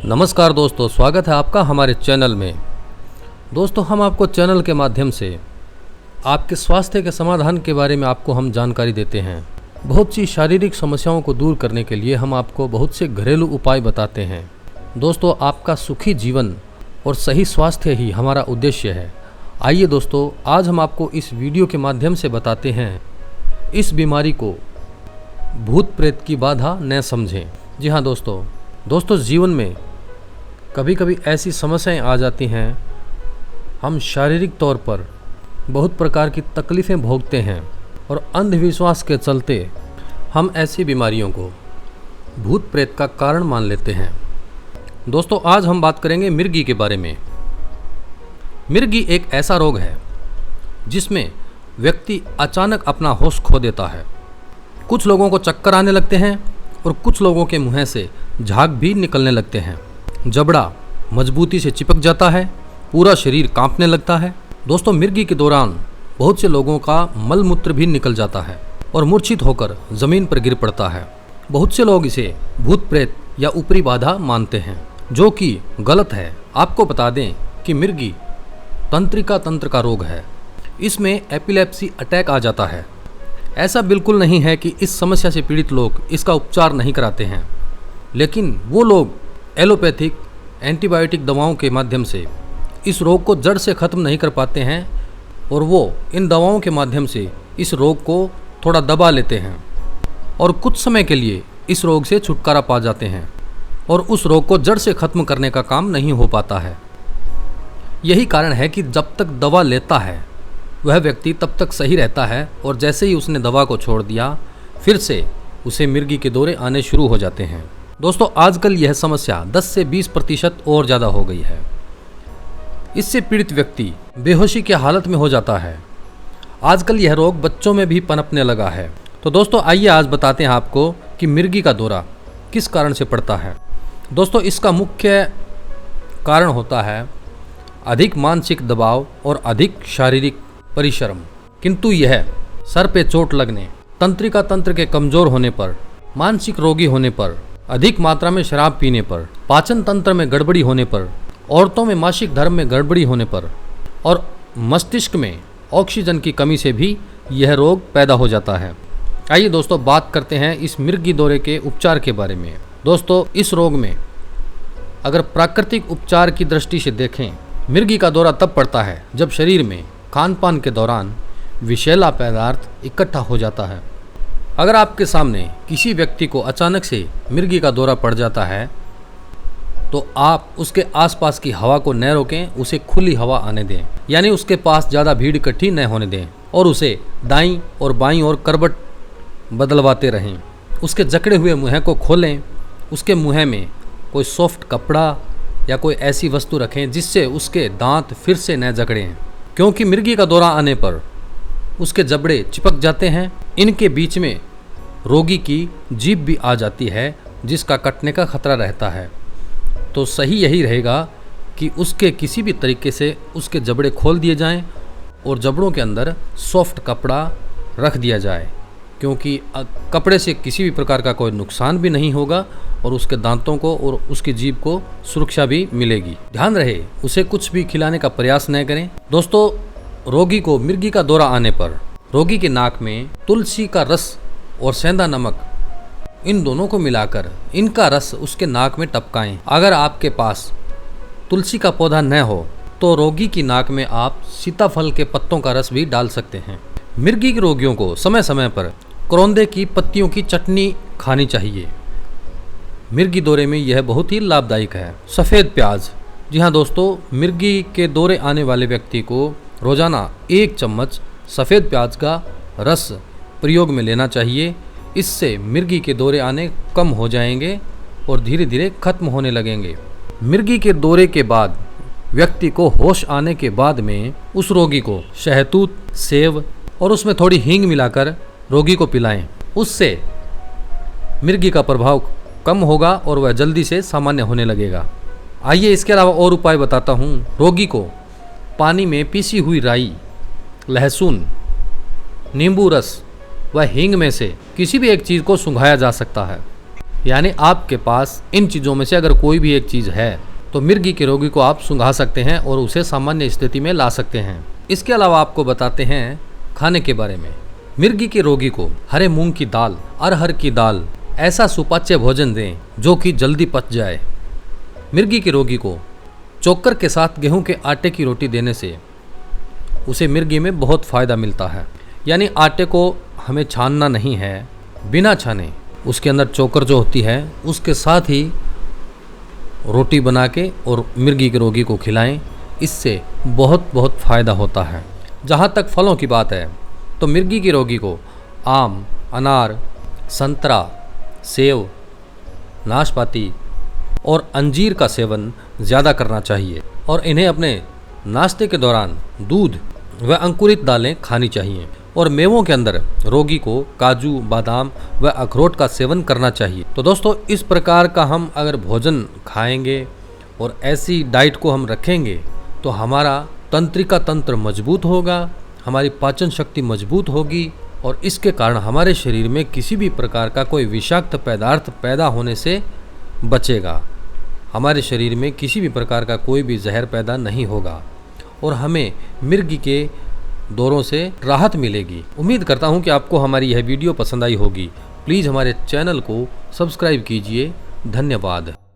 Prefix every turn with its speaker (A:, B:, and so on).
A: नमस्कार दोस्तों, स्वागत है आपका हमारे चैनल में। दोस्तों, हम आपको चैनल के माध्यम से आपके स्वास्थ्य के समाधान के बारे में आपको हम जानकारी देते हैं। बहुत सी शारीरिक समस्याओं को दूर करने के लिए हम आपको बहुत से घरेलू उपाय बताते हैं। दोस्तों, आपका सुखी जीवन और सही स्वास्थ्य ही हमारा उद्देश्य है। आइए दोस्तों, आज हम आपको इस वीडियो के माध्यम से बताते हैं इस बीमारी को भूत प्रेत की बाधा न समझें। जी हाँ दोस्तों, जीवन में कभी कभी ऐसी समस्याएं आ जाती हैं, हम शारीरिक तौर पर बहुत प्रकार की तकलीफ़ें भोगते हैं और अंधविश्वास के चलते हम ऐसी बीमारियों को भूत प्रेत का कारण मान लेते हैं। दोस्तों, आज हम बात करेंगे मिर्गी के बारे में। मिर्गी एक ऐसा रोग है जिसमें व्यक्ति अचानक अपना होश खो देता है। कुछ लोगों को चक्कर आने लगते हैं और कुछ लोगों के मुंह से झाग भी निकलने लगते हैं। जबड़ा मजबूती से चिपक जाता है, पूरा शरीर कांपने लगता है। दोस्तों, मिर्गी के दौरान बहुत से लोगों का मल मूत्र भी निकल जाता है और मूर्छित होकर जमीन पर गिर पड़ता है। बहुत से लोग इसे भूत प्रेत या ऊपरी बाधा मानते हैं, जो कि गलत है। आपको बता दें कि मिर्गी तंत्रिका तंत्र का रोग है। इसमें एपिलेप्सी अटैक आ जाता है। ऐसा बिल्कुल नहीं है कि इस समस्या से पीड़ित लोग इसका उपचार नहीं कराते हैं, लेकिन वो लोग एलोपैथिक एंटीबायोटिक दवाओं के माध्यम से इस रोग को जड़ से ख़त्म नहीं कर पाते हैं और वो इन दवाओं के माध्यम से इस रोग को थोड़ा दबा लेते हैं और कुछ समय के लिए इस रोग से छुटकारा पा जाते हैं और उस रोग को जड़ से ख़त्म करने का काम नहीं हो पाता है। यही कारण है कि जब तक दवा लेता है वह व्यक्ति तब तक सही रहता है और जैसे ही उसने दवा को छोड़ दिया फिर से उसे मिर्गी के दौरे आने शुरू हो जाते हैं। दोस्तों, आजकल यह समस्या 10 से 20% और ज़्यादा हो गई है। इससे पीड़ित व्यक्ति बेहोशी की हालत में हो जाता है। आजकल यह रोग बच्चों में भी पनपने लगा है। तो दोस्तों, आइए आज बताते हैं आपको कि मिर्गी का दौरा किस कारण से पड़ता है। दोस्तों, इसका मुख्य कारण होता है अधिक मानसिक दबाव और अधिक शारीरिक परिश्रम। किंतु यह सर पे चोट लगने, तंत्रिका तंत्र के कमजोर होने पर, मानसिक रोगी होने पर, अधिक मात्रा में शराब पीने पर, पाचन तंत्र में गड़बड़ी होने पर, औरतों में मासिक धर्म में गड़बड़ी होने पर और मस्तिष्क में ऑक्सीजन की कमी से भी यह रोग पैदा हो जाता है। आइए दोस्तों, बात करते हैं इस मिर्गी दौरे के उपचार के बारे में। दोस्तों, इस रोग में अगर प्राकृतिक उपचार की दृष्टि से देखें, मिर्गी का दौरा तब पड़ता है जब शरीर में खान पान के दौरान विषैला पदार्थ इकट्ठा हो जाता है। अगर आपके सामने किसी व्यक्ति को अचानक से मिर्गी का दौरा पड़ जाता है तो आप उसके आसपास की हवा को न रोकें, उसे खुली हवा आने दें, यानी उसके पास ज़्यादा भीड़ इकट्ठी न होने दें और उसे दाईं और बाईं ओर करवट बदलवाते रहें। उसके जकड़े हुए मुँह को खोलें, उसके मुँह में कोई सॉफ्ट कपड़ा या कोई ऐसी वस्तु रखें जिससे उसके दांत फिर से न जकड़ें, क्योंकि मिर्गी का दौरा आने पर उसके जबड़े चिपक जाते हैं। इनके बीच में रोगी की जीभ भी आ जाती है जिसका कटने का खतरा रहता है। तो सही यही रहेगा कि उसके किसी भी तरीके से उसके जबड़े खोल दिए जाएं और जबड़ों के अंदर सॉफ्ट कपड़ा रख दिया जाए, क्योंकि कपड़े से किसी भी प्रकार का कोई नुकसान भी नहीं होगा और उसके दांतों को और उसकी जीभ को सुरक्षा भी मिलेगी। ध्यान रहे, उसे कुछ भी खिलाने का प्रयास न करें। दोस्तों, रोगी को मिर्गी का दौरा आने पर रोगी के नाक में तुलसी का रस और सेंधा नमक, इन दोनों को मिलाकर इनका रस उसके नाक में टपकाएं। अगर आपके पास तुलसी का पौधा न हो तो रोगी की नाक में आप सीताफल के पत्तों का रस भी डाल सकते हैं। मिर्गी के रोगियों को समय समय पर करौंदे की पत्तियों की चटनी खानी चाहिए। मिर्गी दौरे में यह बहुत ही लाभदायक है। सफ़ेद प्याज, जी हाँ दोस्तों, मिर्गी के दौरे आने वाले व्यक्ति को रोज़ाना 1 चम्मच सफ़ेद प्याज का रस प्रयोग में लेना चाहिए। इससे मिर्गी के दौरे आने कम हो जाएंगे और धीरे धीरे खत्म होने लगेंगे। मिर्गी के दौरे के बाद व्यक्ति को होश आने के बाद में उस रोगी को शहतूत, सेव और उसमें थोड़ी हींग मिलाकर रोगी को पिलाएं। उससे मिर्गी का प्रभाव कम होगा और वह जल्दी से सामान्य होने लगेगा। आइए इसके अलावा और उपाय बताता हूँ। रोगी को पानी में पीसी हुई राई, लहसुन, नींबू रस व हींग में से किसी भी एक चीज़ को सूंघाया जा सकता है। यानी आपके पास इन चीज़ों में से अगर कोई भी एक चीज़ है तो मिर्गी के रोगी को आप सूंघा सकते हैं और उसे सामान्य स्थिति में ला सकते हैं। इसके अलावा आपको बताते हैं खाने के बारे में। मिर्गी के रोगी को हरे मूंग की दाल, अरहर की दाल ऐसा सुपाच्य भोजन दें जो कि जल्दी पच जाए। मिर्गी के रोगी को चोकर के साथ गेहूं के आटे की रोटी देने से उसे मिर्गी में बहुत फ़ायदा मिलता है। यानी आटे को हमें छानना नहीं है, बिना छाने उसके अंदर चोकर जो होती है उसके साथ ही रोटी बना के और मिर्गी के रोगी को खिलाएं। इससे बहुत फ़ायदा होता है। जहाँ तक फलों की बात है तो मिर्गी के रोगी को आम, अनार, संतरा, सेब, नाशपाती और अंजीर का सेवन ज़्यादा करना चाहिए और इन्हें अपने नाश्ते के दौरान दूध व अंकुरित दालें खानी चाहिए। और मेवों के अंदर रोगी को काजू, बादाम व अखरोट का सेवन करना चाहिए। तो दोस्तों, इस प्रकार का हम अगर भोजन खाएंगे और ऐसी डाइट को हम रखेंगे तो हमारा तंत्रिका तंत्र मजबूत होगा, हमारी पाचन शक्ति मजबूत होगी और इसके कारण हमारे शरीर में किसी भी प्रकार का कोई विषाक्त पदार्थ पैदा होने से बचेगा। हमारे शरीर में किसी भी प्रकार का कोई भी जहर पैदा नहीं होगा और हमें मिर्गी के दौरों से राहत मिलेगी। उम्मीद करता हूं कि आपको हमारी यह वीडियो पसंद आई होगी। प्लीज़ हमारे चैनल को सब्सक्राइब कीजिए। धन्यवाद।